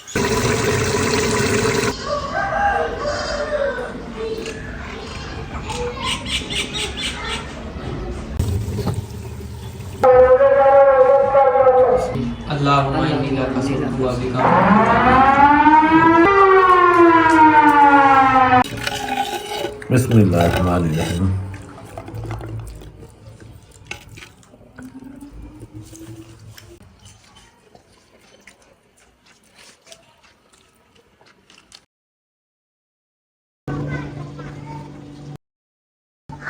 बिस्मिल्लाहिर्रहमानिर्रहीम।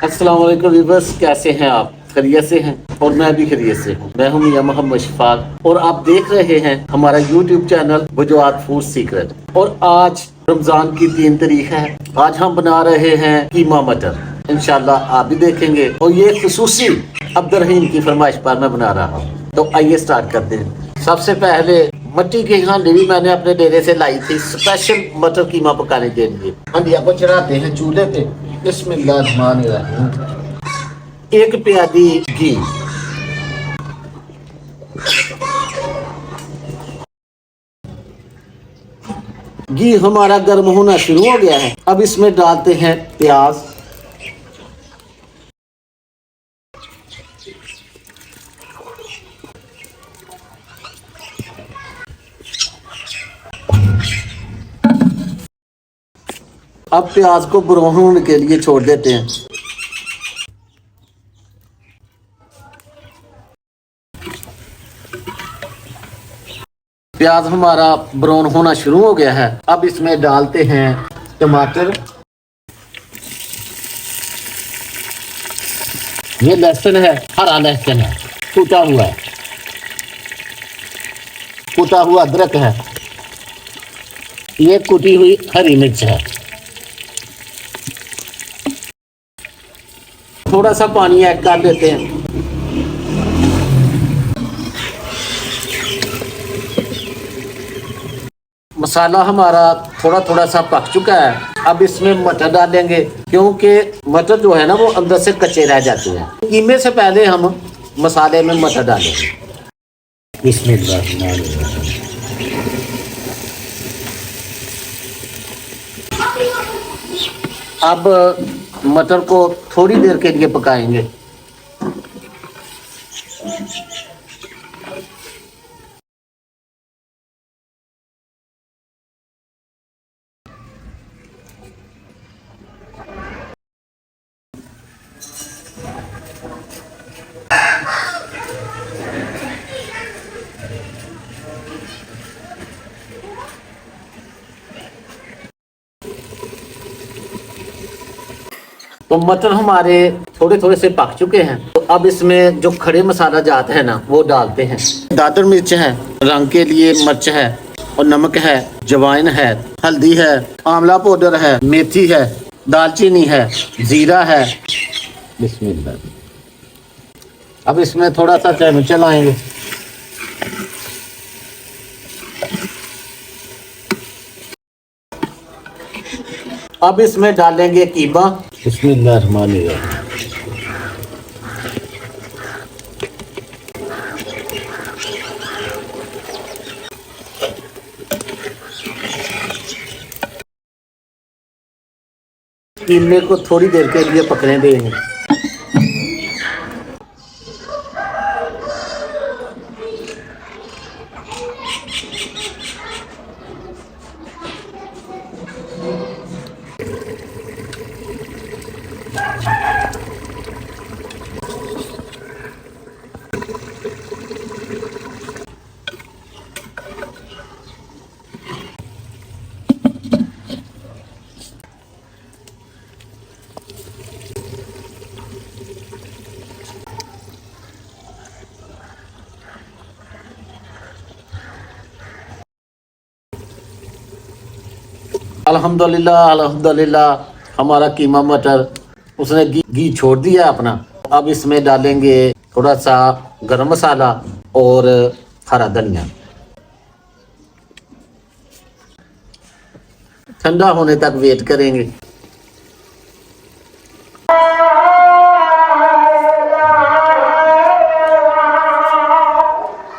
अस्सलाम वालेकुम व्यूअर्स, कैसे हैं आप? खैरियत से हैं? और मैं भी खैरियत से हूँ। मैं हूँ मियां मोहम्मद शफाक और आप देख रहे हैं हमारा यूट्यूब चैनल वजूहात फूड सीक्रेट। और आज रमजान की 3 तारीख है। आज हम बना रहे हैं कीमा मटर। इंशाल्लाह आप भी देखेंगे और ये खुसूसी अब्दुर्रहीम की फरमाइश पर मैं बना रहा हूँ। तो आइए स्टार्ट करते हैं। सबसे पहले मट्टी की हांडी भी मैंने अपने डेरे से लाई थी स्पेशल मटर कीमा पकाने के लिए। हांडिया को चढ़ाते हैं चूल्हे पे। बिस्मिल्लाहिर्रहमानिर्रहीम। 1 प्याली घी, घी हमारा गर्म होना शुरू हो गया है। अब इसमें डालते हैं प्याज, अब प्याज को ब्राउन होने के लिए छोड़ देते हैं। प्याज हमारा ब्राउन होना शुरू हो गया है। अब इसमें डालते हैं टमाटर, ये लहसुन है, हरा लहसुन है, कूटा हुआ है, कूटा हुआ अदरक है, ये कुटी हुई हरी मिर्च है। थोड़ा सा पानी ऐड कर देते हैं। मसाला हमारा थोड़ा थोड़ा सा पक चुका है। अब इसमें मटर डालेंगे क्योंकि मटर जो है ना वो अंदर से कच्चे रह जाते हैं। कीमे से पहले हम मसाले में मटर डालेंगे। बिस्मिल्लाह। अब मटर को थोड़ी देर के लिए पकाएंगे। तो मटर हमारे थोड़े थोड़े से पक चुके हैं। तो अब इसमें जो खड़े मसाला जाते हैं ना वो डालते हैं। दादर मिर्च है, रंग के लिए मिर्च है, और नमक है, जवाइन है, हल्दी है, आंवला पाउडर है, मेथी है, दालचीनी है, जीरा है। बिस्मिल्लाह। अब इसमें थोड़ा सा चम्मच चलाएंगे। अब इसमें डालेंगे कीमा। बिस्मिल्लाहिर्रहमानिर्रहीम। कीमे को थोड़ी देर के लिए पकने देंगे। अल्हम्दुलिल्लाह अल्हम्दुलिल्लाह हमारा कीमा मटर उसने घी छोड़ दिया अपना। अब इसमें डालेंगे थोड़ा सा गरम मसाला और हरा धनिया। ठंडा होने तक वेट करेंगे।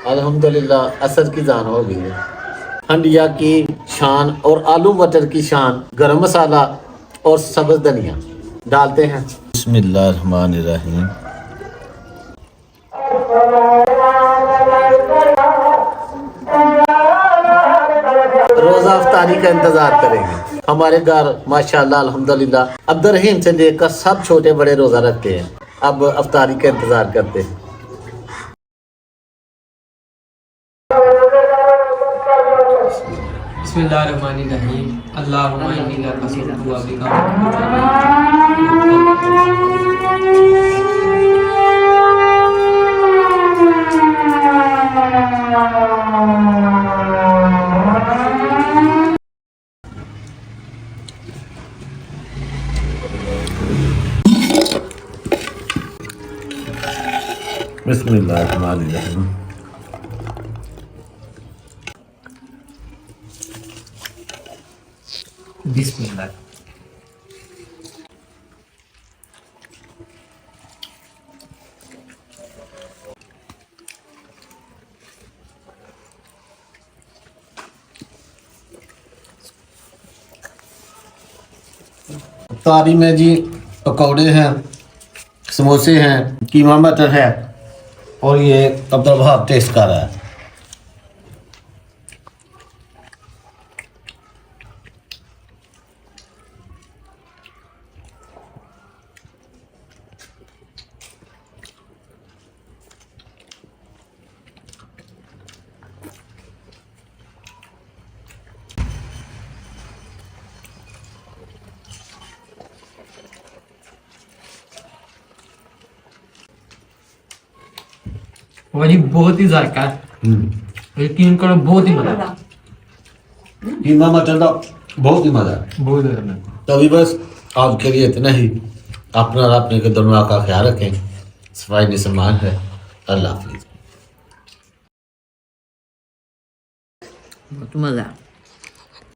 अल्हम्दुलिल्लाह असर की जान हो गई है। हंडिया की शान और आलू मटर की शान, गरम मसाला और सब्ज धनिया डालते हैं। बिस्मिल्लाहिर्रहमानिर्रहीम। रोजा अफ्तारी का इंतजार करेंगे। हमारे घर माशाल्लाह अल्हम्दुलिल्लाह अब्दुर्रहीम से लेकर सब छोटे बड़े रोजा रखते हैं। अब अफ्तारी का इंतजार करते हैं। बिस्मिल्लाहिर्रहमानिर्रहीम। अल्लाहुम्मा इन्नी लका सल्लल्लाहु अलैहि बिस्मिल्लाहिर्रहमानिर्रहीम। बिस्मिल्लाह। इफ्तारी में जी पकौड़े हैं, समोसे हैं, कीमा मटर है और ये अब्दुल वहाब टेस्ट कर रहा है। वही बहुत ही जायका है। यकीन करो बहुत ही मजा है। कीमा मटर का बहुत ही मजा है। बहुत ज्यादा। तो अभी बस आज के लिए इतना ही। अपना और अपने के दोनों का ख्याल रखें। सफाई में सम्मान है। अल्लाह हाफिज। बहुत मजा